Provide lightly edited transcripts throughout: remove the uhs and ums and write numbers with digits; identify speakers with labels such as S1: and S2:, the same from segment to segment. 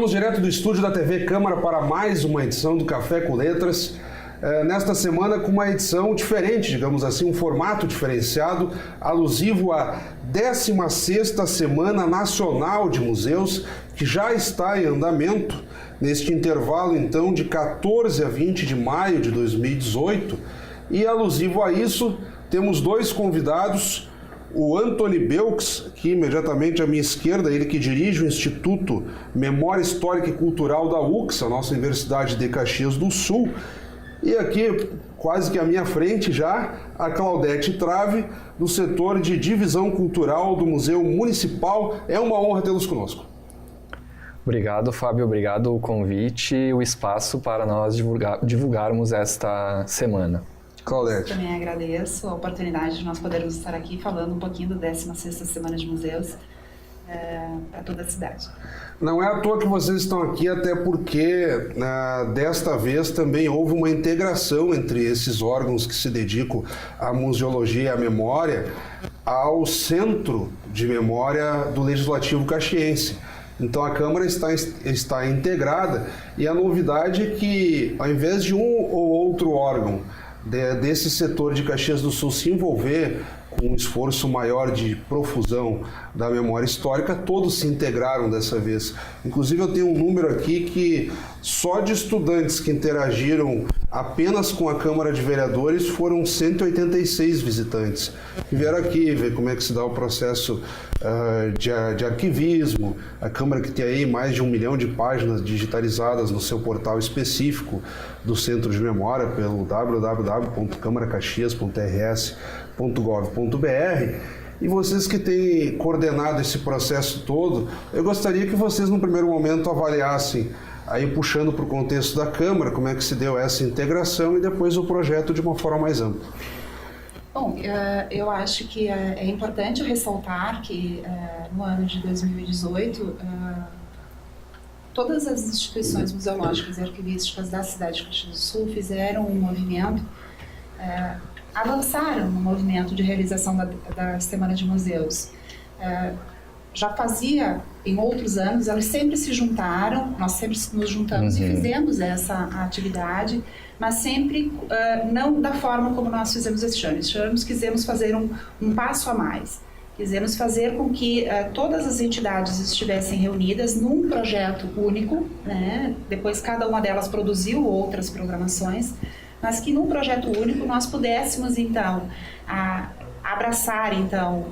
S1: Falamos direto do estúdio da TV Câmara para mais uma edição do Café com Letras. Nesta semana com uma edição diferente, digamos assim, um formato diferenciado, alusivo à 16ª Semana Nacional de Museus, que já está em andamento neste intervalo, então, de 14 a 20 de maio de 2018. E alusivo a isso, temos dois convidados, o Antony Belks, que imediatamente à minha esquerda, ele que dirige o Instituto Memória Histórica e Cultural da UCS, a nossa Universidade de Caxias do Sul, e aqui, quase que à minha frente já, a Claudete Trave, do setor de Divisão Cultural do Museu Municipal. É uma honra tê-los conosco.
S2: Obrigado, Fábio. Obrigado o convite e o espaço para nós divulgarmos esta semana.
S1: Claudete.
S3: Eu também agradeço a oportunidade de nós podermos estar aqui falando um pouquinho do 16ª Semana de Museus para toda a cidade.
S1: Não é à toa que vocês estão aqui, até porque desta vez também houve uma integração entre esses órgãos que se dedicam à museologia e à memória ao Centro de Memória do Legislativo Caxiense. Então a Câmara está integrada e a novidade é que, ao invés de um ou outro órgão desse setor de Caxias do Sul se envolver com um esforço maior de profusão da memória histórica, todos se integraram dessa vez. Inclusive eu tenho um número aqui que só de estudantes que interagiram apenas com a Câmara de Vereadores foram 186 visitantes que vieram aqui ver como é que se dá o processo de arquivismo. A Câmara que tem aí mais de 1 milhão de páginas digitalizadas no seu portal específico do Centro de Memória pelo www.câmaracaxias.rs.gov.br. E vocês que têm coordenado esse processo todo, eu gostaria que vocês, num primeiro momento, avaliassem, aí puxando para o contexto da Câmara, como é que se deu essa integração e depois o projeto de uma forma mais ampla.
S3: Bom, eu acho que é importante ressaltar que no ano de 2018, todas as instituições museológicas e arquivísticas da cidade de Caxias do Sul fizeram um movimento, avançaram no movimento de realização da Semana de Museus. Já fazia, em outros anos, elas sempre se juntaram, nós sempre nos juntamos e fizemos essa atividade, mas sempre não da forma como nós fizemos este ano. Este ano nós quisemos fazer um passo a mais. Quisemos fazer com que todas as entidades estivessem reunidas num projeto único, né? Depois cada uma delas produziu outras programações, mas que num projeto único nós pudéssemos então abraçar então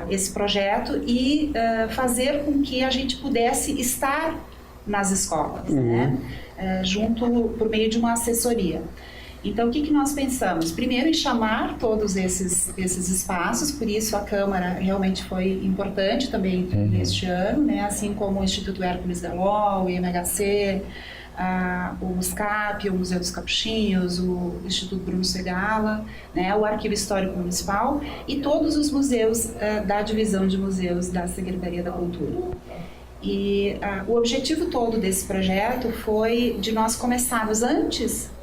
S3: esse projeto e fazer com que a gente pudesse estar nas escolas, né? Junto por meio de uma assessoria. Então, o que nós pensamos? Primeiro, em chamar todos esses espaços, por isso a Câmara realmente foi importante também neste ano, né? Assim como o Instituto Hércules Galó, o IMHC, o MUSCAP, o Museu dos Capuchinhos, o Instituto Bruno Segala, né? O Arquivo Histórico Municipal e todos os museus da Divisão de Museus da Secretaria da Cultura. E o objetivo todo desse projeto foi de nós começarmos antes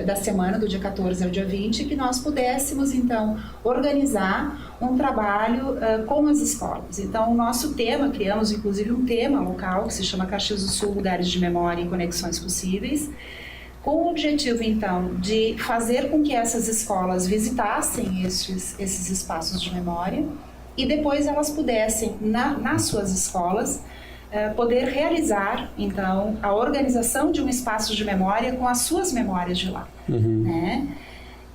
S3: da semana, do dia 14 ao dia 20, que nós pudéssemos, então, organizar um trabalho com as escolas. Então, o nosso tema, criamos inclusive um tema local, que se chama Caxias do Sul, Lugares de Memória e Conexões Possíveis, com o objetivo, então, de fazer com que essas escolas visitassem esses espaços de memória e depois elas pudessem, nas suas escolas, poder realizar, então, a organização de um espaço de memória com as suas memórias de lá, né?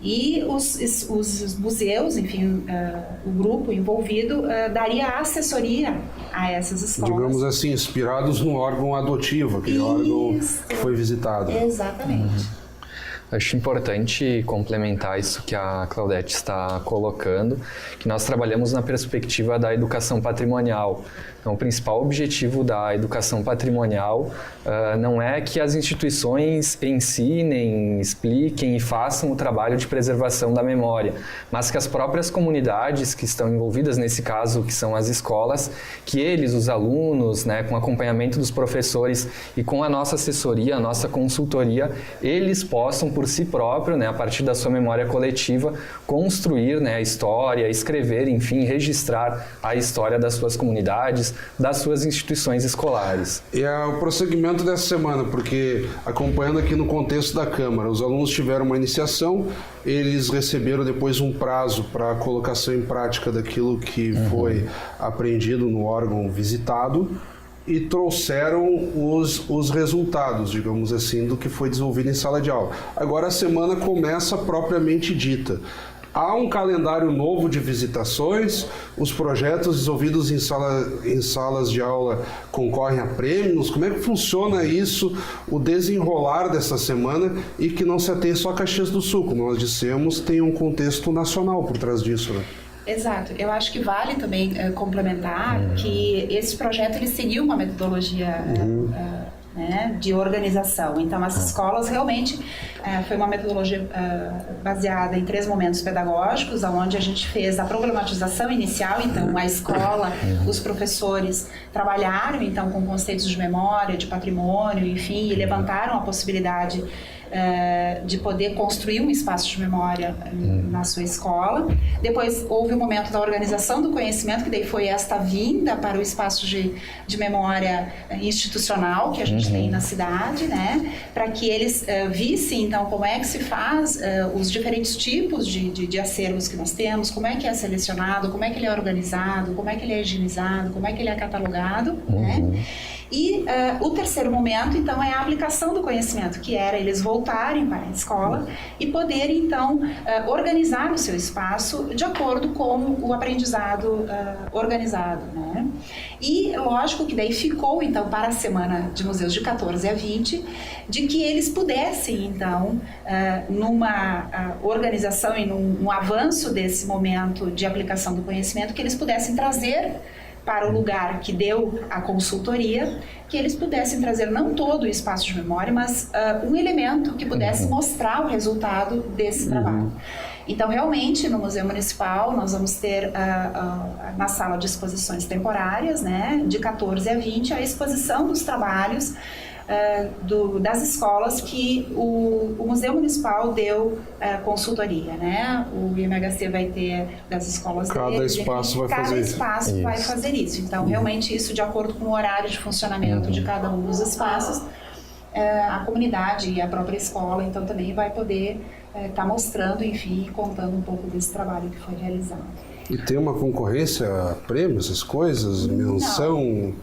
S3: E os museus, enfim, o grupo envolvido daria assessoria a essas escolas.
S1: Digamos assim, inspirados no órgão adotivo, aquele órgão que foi visitado.
S3: Exatamente.
S2: Acho importante complementar isso que a Claudete está colocando, que nós trabalhamos na perspectiva da educação patrimonial. Então, o principal objetivo da educação patrimonial não é que as instituições ensinem, expliquem e façam o trabalho de preservação da memória, mas que as próprias comunidades que estão envolvidas, nesse caso, que são as escolas, que eles, os alunos, né, com acompanhamento dos professores e com a nossa assessoria, a nossa consultoria, eles possam, por por si próprio, né, a partir da sua memória coletiva, construir, né, a história, escrever, enfim, registrar a história das suas comunidades, das suas instituições escolares.
S1: E é o prosseguimento dessa semana, porque acompanhando aqui no contexto da Câmara, os alunos tiveram uma iniciação, eles receberam depois um prazo para a colocação em prática daquilo que foi aprendido no órgão visitado e trouxeram os resultados, digamos assim, do que foi desenvolvido em sala de aula. Agora a semana começa propriamente dita. Há um calendário novo de visitações, os projetos desenvolvidos em salas de aula concorrem a prêmios. Como é que funciona isso, o desenrolar dessa semana e que não se atém só a Caxias do Sul, como nós dissemos, tem um contexto nacional por trás disso, né?
S3: Exato. Eu acho que vale também complementar que esse projeto ele seguiu uma metodologia né, de organização. Então, as escolas realmente foi uma metodologia baseada em 3 momentos pedagógicos, onde a gente fez a problematização inicial. Então, a escola, os professores trabalharam então com conceitos de memória, de patrimônio, enfim, e levantaram a possibilidade de poder construir um espaço de memória na sua escola. Depois houve o momento da organização do conhecimento, que daí foi esta vinda para o espaço de memória institucional que a gente tem na cidade, né? Para que eles vissem então como é que se faz os diferentes tipos de acervos que nós temos, como é que é selecionado, como é que ele é organizado, como é que ele é higienizado, como é que ele é catalogado, né? E o terceiro momento, então, é a aplicação do conhecimento, que era eles voltarem para a escola e poderem, então, organizar o seu espaço de acordo com o aprendizado organizado, né? E, lógico, que daí ficou, então, para a Semana de Museus de 14 a 20, de que eles pudessem, então, numa organização e num avanço desse momento de aplicação do conhecimento, que eles pudessem trazer para o lugar que deu a consultoria, que eles pudessem trazer não todo o espaço de memória, mas um elemento que pudesse mostrar o resultado desse trabalho. Então, realmente, no Museu Municipal, nós vamos ter na sala de exposições temporárias, né, de 14 a 20, a exposição dos trabalhos das escolas que o Museu Municipal deu consultoria, né? O IMHC vai ter das escolas
S1: cada espaço
S3: vai fazer isso. Então, realmente, isso de acordo com o horário de funcionamento de cada um dos espaços, a comunidade e a própria escola, então, também vai poder estar mostrando, enfim, contando um pouco desse trabalho que foi realizado.
S1: E tem uma concorrência a prêmios, essas coisas, menção...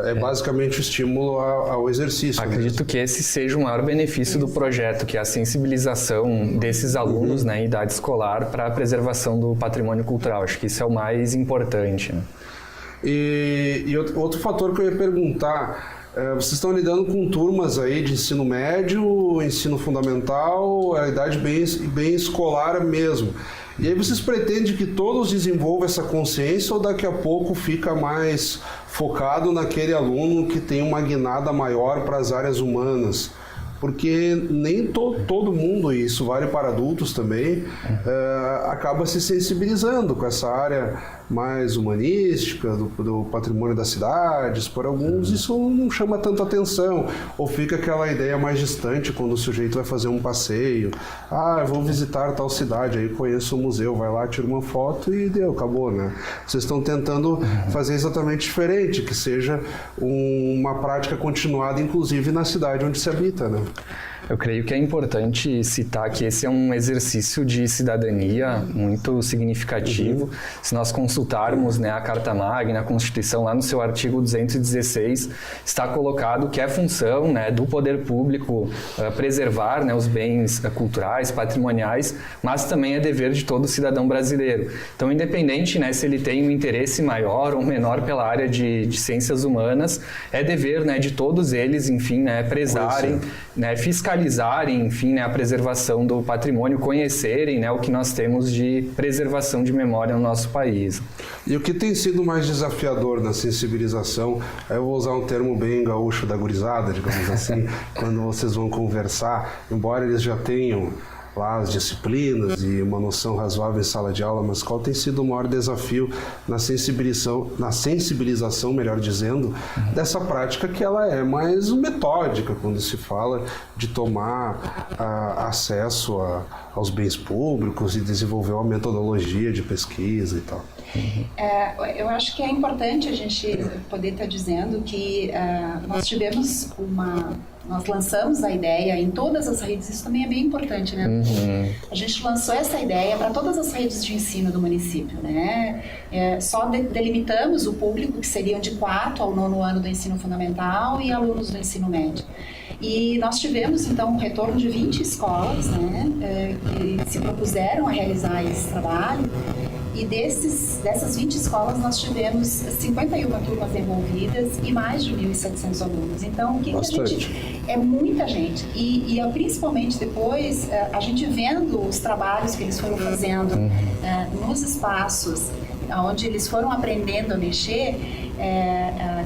S1: É basicamente o estímulo ao exercício.
S2: Acredito que esse seja o maior benefício do projeto, que é a sensibilização desses alunos, né, em idade escolar, para a preservação do patrimônio cultural. Acho que isso é o mais importante, né?
S1: E outro fator que eu ia perguntar, vocês estão lidando com turmas aí de ensino médio, ensino fundamental, a idade bem escolar mesmo. E aí vocês pretendem que todos desenvolvam essa consciência ou daqui a pouco fica mais focado naquele aluno que tem uma guinada maior para as áreas humanas? Porque nem todo mundo, e isso vale para adultos também, acaba se sensibilizando com essa área mais humanística, do patrimônio das cidades. Por alguns isso não chama tanta atenção, ou fica aquela ideia mais distante quando o sujeito vai fazer um passeio. Eu vou visitar tal cidade, aí conheço o museu, vai lá, tira uma foto e deu, acabou, né? Vocês estão tentando fazer exatamente diferente, que seja uma prática continuada, inclusive na cidade onde se habita, né?
S2: Eu creio que é importante citar que esse é um exercício de cidadania muito significativo. Se nós consultarmos, né, a Carta Magna, a Constituição, lá no seu artigo 216, está colocado que é função, né, do poder público preservar, né, os bens culturais, patrimoniais, mas também é dever de todo cidadão brasileiro. Então, independente, né, se ele tem um interesse maior ou menor pela área de ciências humanas, é dever, né, de todos eles, enfim, né, prezarem, né, fiscalizarem, enfim, né, a preservação do patrimônio, conhecerem, né, o que nós temos de preservação de memória no nosso país.
S1: E o que tem sido mais desafiador na sensibilização, eu vou usar um termo bem gaúcho da gurizada, digamos assim, quando vocês vão conversar, embora eles já tenham lá as disciplinas e uma noção razoável em sala de aula, mas qual tem sido o maior desafio na sensibilização, melhor dizendo, dessa prática que ela é mais metódica quando se fala de tomar acesso aos bens públicos e desenvolver uma metodologia de pesquisa e tal?
S3: Eu acho que é importante a gente poder estar dizendo que nós lançamos a ideia em todas as redes, isso também é bem importante, né? A gente lançou essa ideia para todas as redes de ensino do município, né? Só delimitamos o público, que seriam de 4º ao 9º ano do ensino fundamental e alunos do ensino médio. E nós tivemos, então, um retorno de 20 escolas, né, que se propuseram a realizar esse trabalho. E dessas 20 escolas, nós tivemos 51 turmas envolvidas e mais de 1.700 alunos. Então, é muita gente. E principalmente depois, a gente vendo os trabalhos que eles foram fazendo nos espaços onde eles foram aprendendo a mexer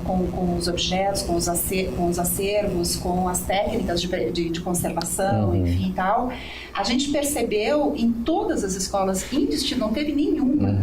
S3: com os objetos, com os acervos, com as técnicas de conservação, enfim e tal, a gente percebeu em todas as escolas, não teve nenhuma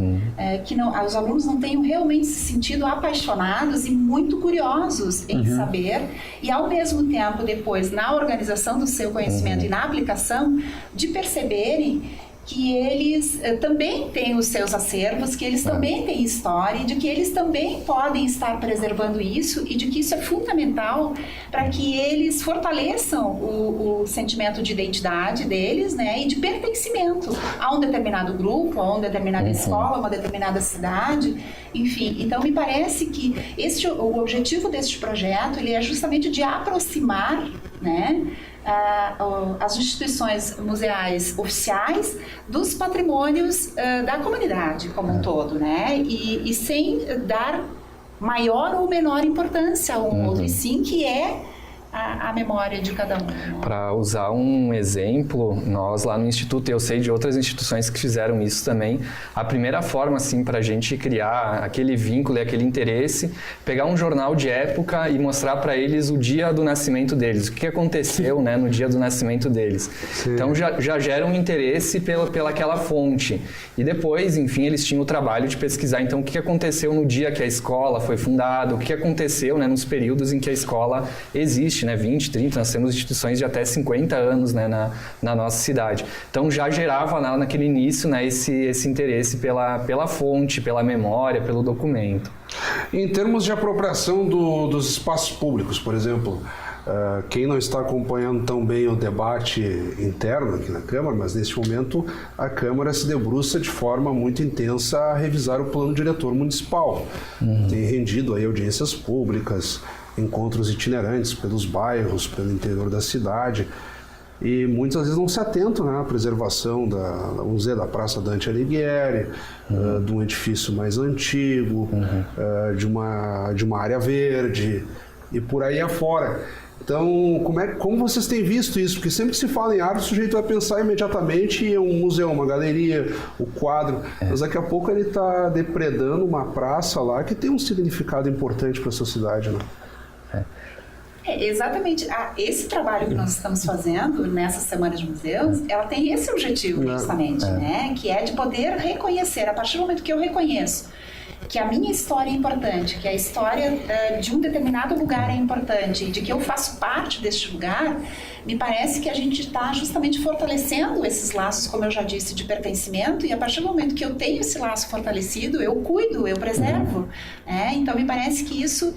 S3: que os alunos não tenham realmente se sentido apaixonados e muito curiosos em saber, e ao mesmo tempo depois na organização do seu conhecimento e na aplicação, de perceberem que eles também têm os seus acervos, que eles também têm história, e de que eles também podem estar preservando isso, e de que isso é fundamental para que eles fortaleçam o sentimento de identidade deles, né, e de pertencimento a um determinado grupo, a uma determinada escola, a uma determinada cidade, enfim. Então, me parece que o objetivo deste projeto ele é justamente de aproximar, né, as instituições museais oficiais dos patrimônios da comunidade como um todo, né? E sem dar maior ou menor importância a um outro, e sim que é a memória de cada um.
S2: Para usar um exemplo, nós lá no Instituto, eu sei de outras instituições que fizeram isso também, a primeira forma assim, para a gente criar aquele vínculo e aquele interesse, pegar um jornal de época e mostrar para eles o dia do nascimento deles, o que aconteceu, né, no dia do nascimento deles. Sim. Então já gera um interesse pela aquela fonte. E depois, enfim, eles tinham o trabalho de pesquisar então o que aconteceu no dia que a escola foi fundada, o que aconteceu, né, nos períodos em que a escola existe, né, 20, 30, nós temos instituições de até 50 anos, né, na nossa cidade. Então já gerava lá naquele início, né, esse interesse pela fonte, pela memória, pelo documento.
S1: Em termos de apropriação dos espaços públicos, por exemplo, quem não está acompanhando tão bem o debate interno aqui na Câmara, mas neste momento a Câmara se debruça de forma muito intensa a revisar o plano diretor municipal. Tem rendido aí audiências públicas, encontros itinerantes pelos bairros, pelo interior da cidade, e muitas vezes não se atentam, né, à preservação vamos dizer, da Praça Dante Alighieri, de um edifício mais antigo, de uma área verde e por aí afora. Então, como vocês têm visto isso? Porque sempre que se fala em arte, o sujeito vai pensar imediatamente em um museu, uma galeria, o quadro, mas daqui a pouco ele está depredando uma praça lá que tem um significado importante para a sociedade, né?
S3: Exatamente. Esse trabalho que nós estamos fazendo nessa Semana de Museus, ela tem esse objetivo justamente, né? Que é de poder reconhecer, a partir do momento que eu reconheço que a minha história é importante, que a história de um determinado lugar é importante, de que eu faço parte deste lugar, me parece que a gente está justamente fortalecendo esses laços, como eu já disse, de pertencimento, e a partir do momento que eu tenho esse laço fortalecido, eu cuido, eu preservo. Então, me parece que isso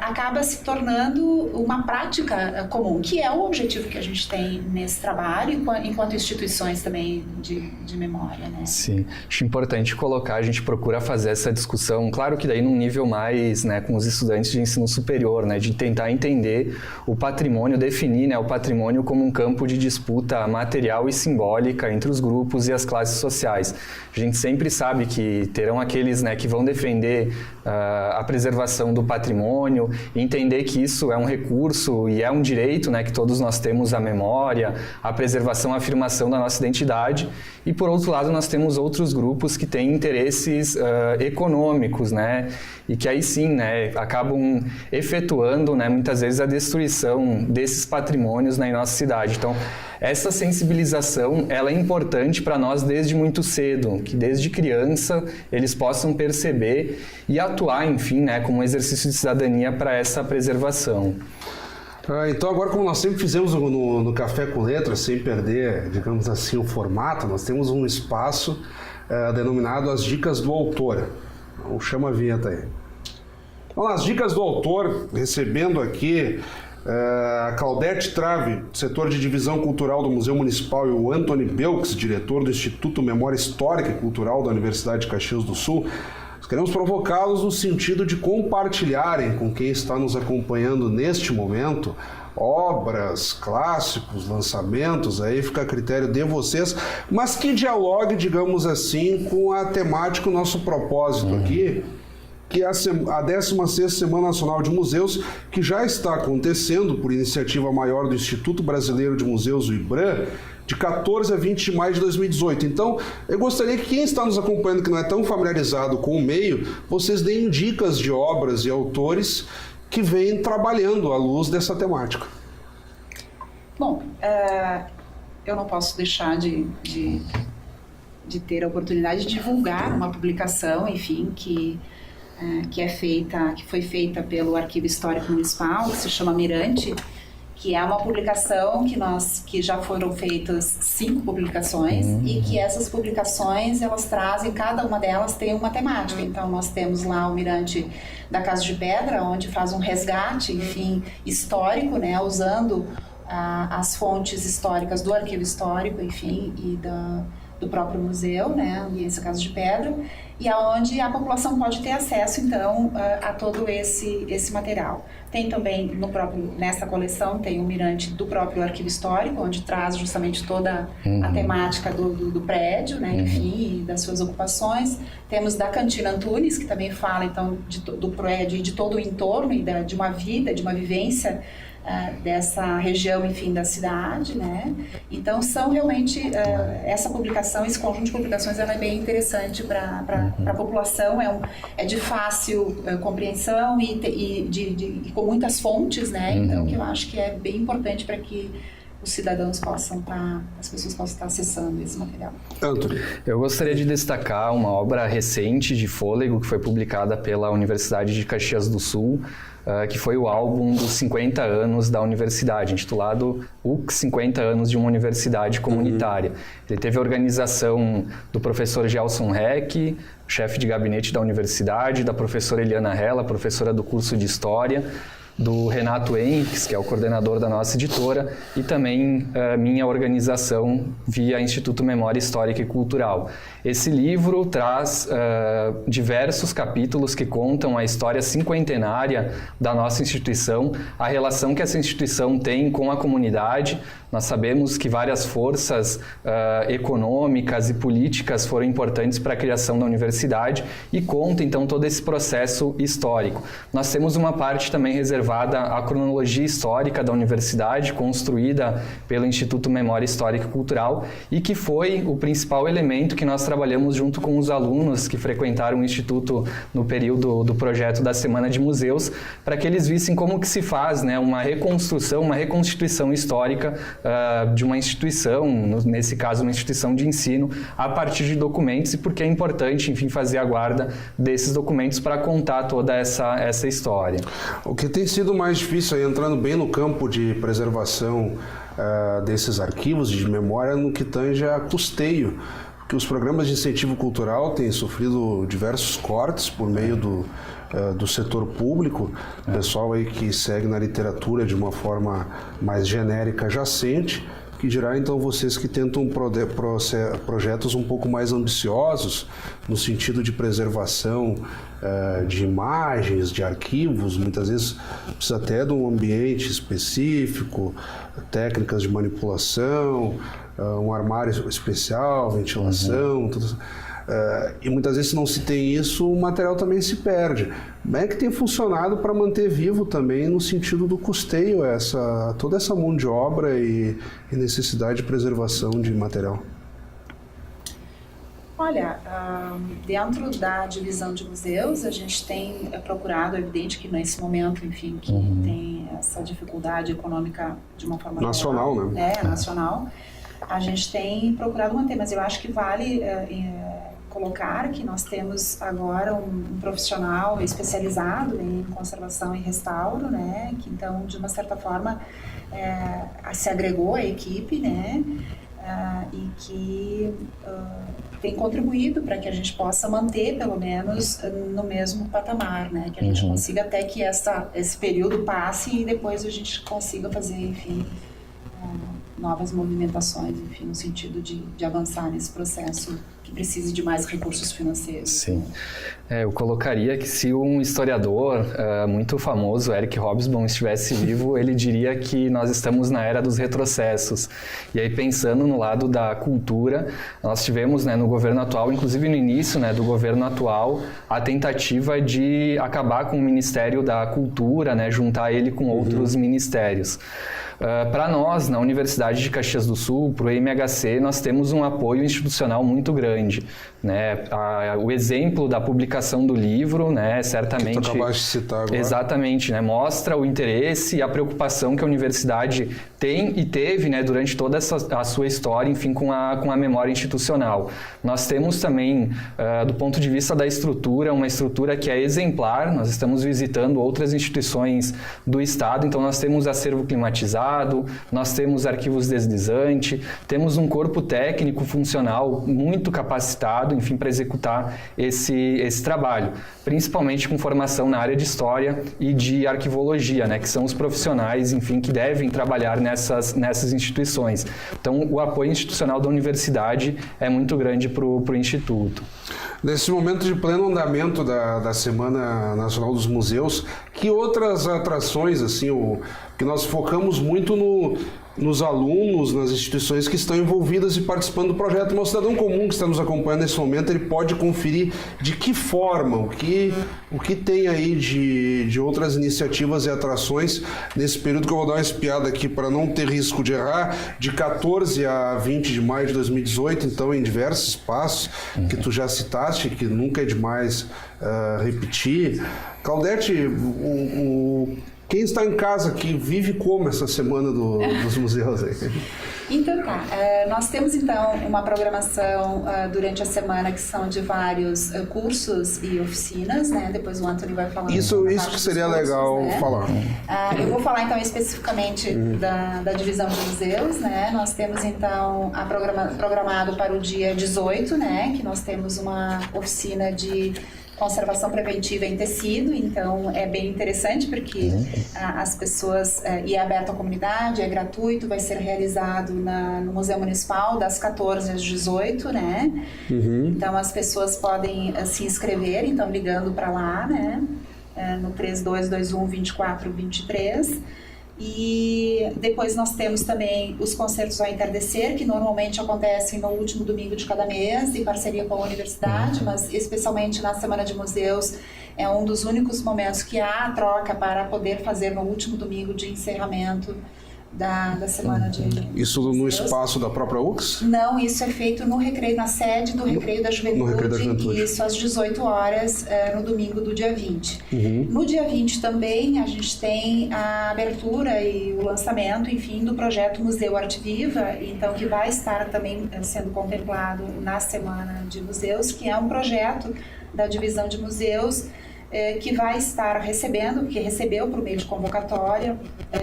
S3: acaba se tornando uma prática comum, que é o objetivo que a gente tem nesse trabalho, enquanto instituições também de memória, né?
S2: Sim, acho importante colocar, a gente procura fazer essa discussão, claro que daí num nível mais, né, com os estudantes de ensino superior, né, de tentar entender o patrimônio, definir, né, o patrimônio como um campo de disputa material e simbólica entre os grupos e as classes sociais. A gente sempre sabe que terão aqueles, né, que vão defender a preservação do patrimônio, entender que isso é um recurso e é um direito, né, que todos nós temos a memória, a preservação, a afirmação da nossa identidade, e por outro lado nós temos outros grupos que têm interesses econômicos, econômicos, né? E que aí sim, né, acabam efetuando, né, muitas vezes a destruição desses patrimônios na nossa cidade. Então, essa sensibilização, ela é importante para nós desde muito cedo, que desde criança eles possam perceber e atuar, enfim, né, como um exercício de cidadania para essa preservação.
S1: Então agora, como nós sempre fizemos no Café com Letras, sem perder, digamos assim, o formato, nós temos um espaço denominado As Dicas do Autor. Então, chama a vinheta aí. Então, as Dicas do Autor, recebendo aqui a Claudete Trave, setor de divisão cultural do Museu Municipal, e o Anthony Belks, diretor do Instituto Memória Histórica e Cultural da Universidade de Caxias do Sul. Nós queremos provocá-los no sentido de compartilharem com quem está nos acompanhando neste momento obras, clássicos, lançamentos, aí fica a critério de vocês, mas que dialogue, digamos assim, com a temática, o nosso propósito aqui, que é a 16ª Semana Nacional de Museus, que já está acontecendo por iniciativa maior do Instituto Brasileiro de Museus, o IBRAM, de 14 a 20 de maio de 2018. Então, eu gostaria que quem está nos acompanhando, que não é tão familiarizado com o meio, vocês deem dicas de obras e autores que vêm trabalhando à luz dessa temática.
S3: Bom, eu não posso deixar de ter a oportunidade de divulgar uma publicação, enfim, que foi feita pelo Arquivo Histórico Municipal, que se chama Mirante, que é uma publicação que já foram feitas 5 publicações e que essas publicações, elas trazem, cada uma delas tem uma temática. Então, nós temos lá o Mirante da Casa de Pedra, onde faz um resgate, enfim, histórico, né, usando as fontes históricas do Arquivo Histórico, enfim, e do próprio museu, né, Ambiência Casa de Pedra, e aonde a população pode ter acesso, então, a todo esse material. Tem também, nessa coleção, tem o Mirante do próprio Arquivo Histórico, onde traz justamente toda a temática do prédio, né, enfim, e das suas ocupações. Temos da Cantina Antunes, que também fala, então, do prédio e de todo o entorno, e de uma vida, de uma vivência dessa região, enfim, da cidade, né? Então, são realmente, essa publicação, esse conjunto de publicações, ela é bem interessante para a população, é de fácil compreensão e com muitas fontes, né? Então, que eu acho que é bem importante para que os cidadãos as pessoas possam estar acessando esse material.
S1: Anthony.
S2: Eu gostaria de destacar uma obra recente de Fôlego, que foi publicada pela Universidade de Caxias do Sul, que foi o álbum dos 50 anos da universidade, intitulado UC 50 anos de uma universidade comunitária. Ele teve a organização do professor Gelson Reck, chefe de gabinete da universidade, da professora Eliana Hella, professora do curso de História, do Renato Henriques, que é o coordenador da nossa editora, e também minha organização via Instituto Memória Histórica e Cultural. Esse livro traz diversos capítulos que contam a história cinquentenária da nossa instituição, a relação que essa instituição tem com a comunidade. Nós sabemos que várias forças econômicas e políticas foram importantes para a criação da universidade e conta, então, todo esse processo histórico. Nós temos uma parte também reservada à cronologia histórica da universidade, construída pelo Instituto Memória Histórica e Cultural, e que foi o principal elemento que nós trabalhamos junto com os alunos que frequentaram o Instituto no período do projeto da Semana de Museus, para que eles vissem como que se faz, né, uma reconstrução, uma reconstituição histórica de uma instituição, nesse caso uma instituição de ensino, a partir de documentos, e porque é importante, enfim, fazer a guarda desses documentos para contar toda essa história.
S1: O que tem sido mais difícil, aí, entrando bem no campo de preservação desses arquivos de memória, no que tange a custeio, porque os programas de incentivo cultural têm sofrido diversos cortes por meio do setor público, o pessoal aí que segue na literatura de uma forma mais genérica já sente, que dirá então vocês que tentam projetos um pouco mais ambiciosos no sentido de preservação de imagens, de arquivos, muitas vezes precisa até de um ambiente específico, técnicas de manipulação, um armário especial, ventilação, tudo isso. E muitas vezes, se não se tem isso, o material também se perde. Como é que tem funcionado para manter vivo também no sentido do custeio toda essa mão de obra e necessidade de preservação de material?
S3: Olha, dentro da divisão de museus, a gente tem procurado, é evidente que nesse momento, enfim, que tem essa dificuldade econômica de uma forma
S1: nacional,
S3: geral,
S1: né?
S3: Nacional. A gente tem procurado manter, mas eu acho que vale colocar que nós temos agora um profissional especializado em conservação e restauro, né? Que então, de uma certa forma, se agregou à equipe, né? E que tem contribuído para que a gente possa manter, pelo menos, no mesmo patamar, né? Que a gente consiga até que esse período passe e depois a gente consiga fazer, enfim, novas movimentações, enfim, no sentido de avançar nesse processo que precise de mais recursos financeiros.
S2: Sim. Eu colocaria que se um historiador muito famoso, Eric Hobsbawm, estivesse vivo, ele diria que nós estamos na era dos retrocessos. E aí, pensando no lado da cultura, nós tivemos, né, no governo atual, inclusive no início, né, do governo atual, a tentativa de acabar com o Ministério da Cultura, né, juntar ele com outros ministérios. Para nós, na Universidade de Caxias do Sul, para o MHC, nós temos um apoio institucional muito grande, né? O exemplo da publicação do livro, né, certamente...
S1: Que tu acabaste de citar agora.
S2: Exatamente, né, mostra o interesse e a preocupação que a universidade tem e teve, né, durante toda a sua história, enfim, com a memória institucional. Nós temos também, do ponto de vista da estrutura, uma estrutura que é exemplar. Nós estamos visitando outras instituições do Estado, então nós temos acervo climatizado, nós temos arquivos deslizantes, temos um corpo técnico funcional muito capacitado, enfim, para executar esse trabalho, principalmente com formação na área de história e de arquivologia, né, que são os profissionais, enfim, que devem trabalhar nessas instituições. Então, o apoio institucional da universidade é muito grande para o Instituto.
S1: Nesse momento de pleno andamento da Semana Nacional dos Museus, que outras atrações, assim, que nós focamos muito nos alunos, nas instituições que estão envolvidas e participando do projeto, mas o cidadão comum que está nos acompanhando nesse momento, ele pode conferir de que forma, o que tem aí de outras iniciativas e atrações nesse período, que eu vou dar uma espiada aqui para não ter risco de errar, de 14 a 20 de maio de 2018, então em diversos espaços que tu já citaste, que nunca é demais repetir. Claudete, quem está em casa aqui vive como essa semana dos museus aí?
S3: Então tá, nós temos então uma programação durante a semana que são de vários cursos e oficinas, né? Depois o Antônio vai falar.
S1: Isso que seria cursos, legal, né? Falar.
S3: Eu vou falar então especificamente da divisão de museus, né? Nós temos então programado para o dia 18, né? Que nós temos uma oficina de conservação preventiva em tecido, então é bem interessante porque as pessoas, e é aberto à comunidade, é gratuito, vai ser realizado no Museu Municipal das 14 às 18, né? Então as pessoas podem se inscrever, então ligando para lá, né? No 3221-2423. E depois nós temos também os concertos ao entardecer, que normalmente acontecem no último domingo de cada mês, em parceria com a universidade, mas especialmente na Semana de Museus é um dos únicos momentos que há a troca para poder fazer no último domingo de encerramento da Semana de
S1: Isso no Museus. Espaço da própria UX?
S3: Não, isso é feito no recreio, na sede do Recreio da Juventude, isso às 18 horas no domingo do dia 20. No dia 20 também a gente tem a abertura e o lançamento, enfim, do projeto Museu Arte Viva, então que vai estar também sendo contemplado na Semana de Museus, que é um projeto da divisão de museus que vai estar recebendo, que recebeu por meio de convocatória,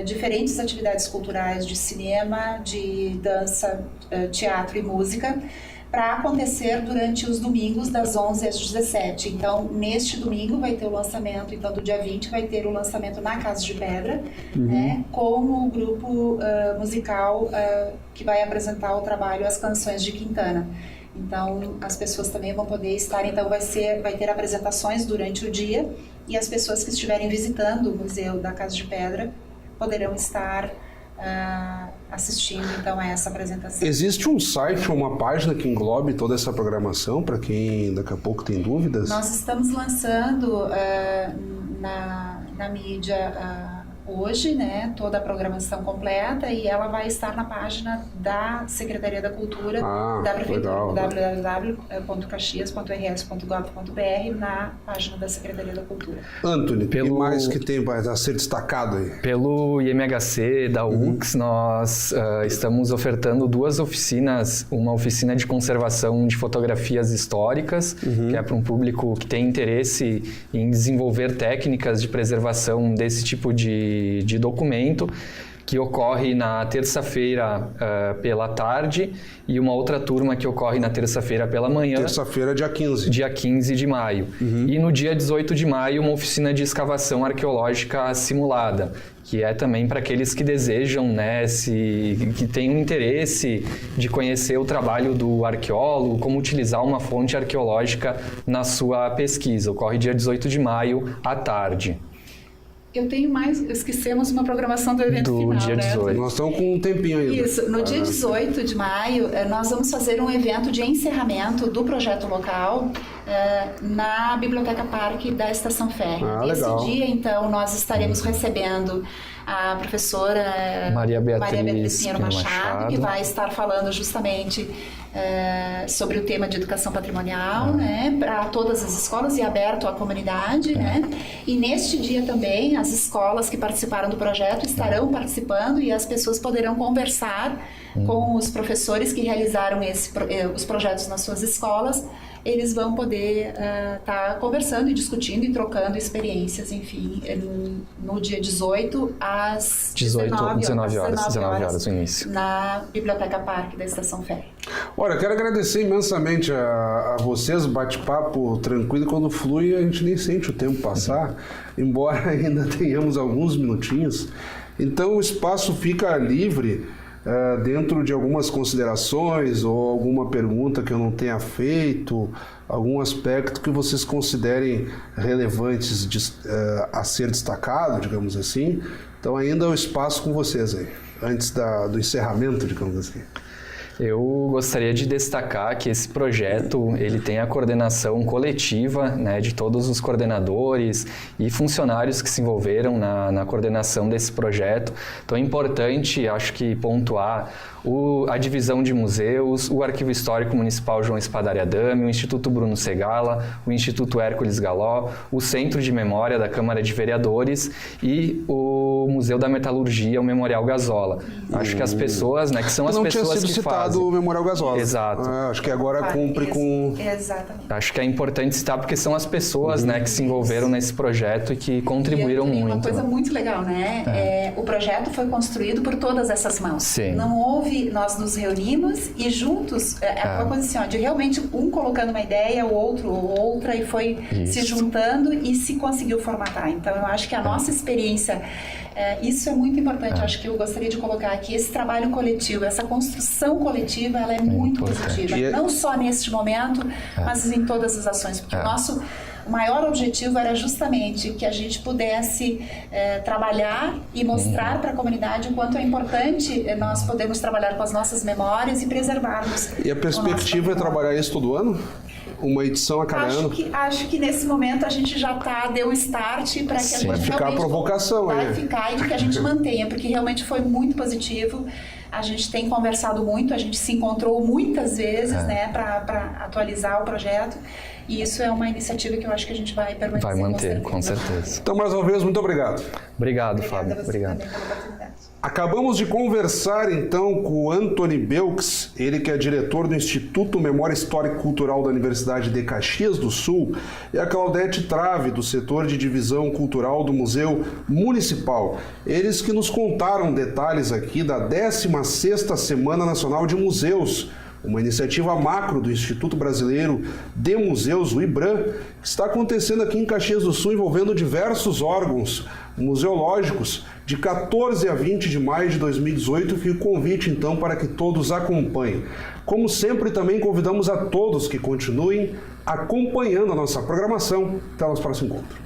S3: diferentes atividades culturais de cinema, de dança, teatro e música, para acontecer durante os domingos das 11 às 17. Então, neste domingo vai ter o lançamento, então do dia 20 vai ter o lançamento na Casa de Pedra, né, com o grupo musical que vai apresentar o trabalho As Canções de Quintana. Então, as pessoas também vão poder estar, então vai ter apresentações durante o dia e as pessoas que estiverem visitando o Museu da Casa de Pedra poderão estar assistindo então a essa apresentação.
S1: Existe um site ou uma página que englobe toda essa programação para quem daqui a pouco tem dúvidas?
S3: Nós estamos lançando na mídia hoje, né, toda a programação completa, e ela vai estar na página da Secretaria da Cultura da Prefeitura, www.caxias.rs.gov.br, na página da Secretaria da Cultura.
S1: Antony, o que mais que tem a ser destacado aí?
S2: Pelo IMHC da UX, nós estamos ofertando 2 oficinas, uma oficina de conservação de fotografias históricas, que é para um público que tem interesse em desenvolver técnicas de preservação desse tipo de documento, que ocorre na terça-feira pela tarde, e uma outra turma que ocorre na terça-feira pela manhã.
S1: Terça-feira, dia 15.
S2: Dia 15 de maio. E no dia 18 de maio, uma oficina de escavação arqueológica simulada, que é também para aqueles que desejam, né, que têm um interesse de conhecer o trabalho do arqueólogo, como utilizar uma fonte arqueológica na sua pesquisa. Ocorre dia 18 de maio, à tarde.
S3: Eu tenho mais, esquecemos uma programação do evento final,
S2: dia 18.
S3: Né?
S1: Nós estamos com um tempinho ainda.
S3: Isso, no dia 18 de maio, nós vamos fazer um evento de encerramento do projeto local na Biblioteca Parque da Estação Ferry.
S1: Legal.
S3: Esse dia, então, nós estaremos recebendo a professora
S2: Maria Beatriz
S3: Pinheiro Machado, que vai estar falando justamente sobre o tema de educação patrimonial, né, para todas as escolas e aberto à comunidade, né? E neste dia também as escolas que participaram do projeto estarão participando, e as pessoas poderão conversar com os professores que realizaram os projetos nas suas escolas. Eles vão poder estar conversando e discutindo e trocando experiências, enfim, no dia 18 às 19 horas,
S2: o início.
S3: Na Biblioteca Parque da Estação Ferry.
S1: Olha, quero agradecer imensamente a vocês, bate-papo tranquilo, quando flui a gente nem sente o tempo passar, embora ainda tenhamos alguns minutinhos. Então o espaço fica livre dentro de algumas considerações ou alguma pergunta que eu não tenha feito, algum aspecto que vocês considerem relevantes a ser destacado, digamos assim. Então ainda é o espaço com vocês aí, antes do encerramento, digamos assim.
S2: Eu gostaria de destacar que esse projeto ele tem a coordenação coletiva, né, de todos os coordenadores e funcionários que se envolveram na coordenação desse projeto. Então é importante, acho que, pontuar a divisão de museus, o Arquivo Histórico Municipal João Espadari Adame, o Instituto Bruno Segala, o Instituto Hércules Galó, o Centro de Memória da Câmara de Vereadores e o Museu da Metalurgia, o Memorial Gazola. Acho que as pessoas, né, que são as pessoas que fazem...
S1: Não tinha sido citado o Memorial Gazola.
S2: Exato.
S1: Acho que agora cumpre com...
S3: Exatamente.
S2: Acho que é importante citar porque são as pessoas, né, que se envolveram nesse projeto e que contribuíram muito.
S3: Uma coisa muito legal, né? O projeto foi construído por todas essas mãos.
S2: Sim.
S3: Não houve... Nós nos reunimos e juntos, uma coisa assim, de realmente um colocando uma ideia, o outro outra, e foi se juntando e se conseguiu formatar. Então, eu acho que a nossa experiência, isso é muito importante. Eu acho que eu gostaria de colocar aqui esse trabalho coletivo, essa construção coletiva, ela é muito positiva. Não só neste momento, mas em todas as ações. Porque o maior objetivo era justamente que a gente pudesse trabalhar e mostrar para a comunidade o quanto é importante nós podermos trabalhar com as nossas memórias e preservarmos.
S1: E a perspectiva é trabalhar isso todo ano? Uma edição a cada ano?
S3: Acho que nesse momento a gente já deu um start para que a gente
S1: vai ficar a provocação,
S3: vai ficar, e de que a gente mantenha, porque realmente foi muito positivo. A gente tem conversado muito, a gente se encontrou muitas vezes, né, para atualizar o projeto. E isso é uma iniciativa que eu acho que a gente vai permanecer.
S2: Vai manter, com certeza.
S1: Então, mais uma vez, muito obrigado.
S2: Obrigado, Fábio. Obrigado.
S1: Acabamos de conversar, então, com o Antony Belks, ele que é diretor do Instituto Memória Histórica e Cultural da Universidade de Caxias do Sul, e a Claudete Trave, do setor de divisão cultural do Museu Municipal. Eles que nos contaram detalhes aqui da 16ª Semana Nacional de Museus, uma iniciativa macro do Instituto Brasileiro de Museus, o IBRAM, que está acontecendo aqui em Caxias do Sul, envolvendo diversos órgãos museológicos, de 14 a 20 de maio de 2018, fica o convite, então, para que todos acompanhem. Como sempre, também convidamos a todos que continuem acompanhando a nossa programação. Até o nosso próximo encontro.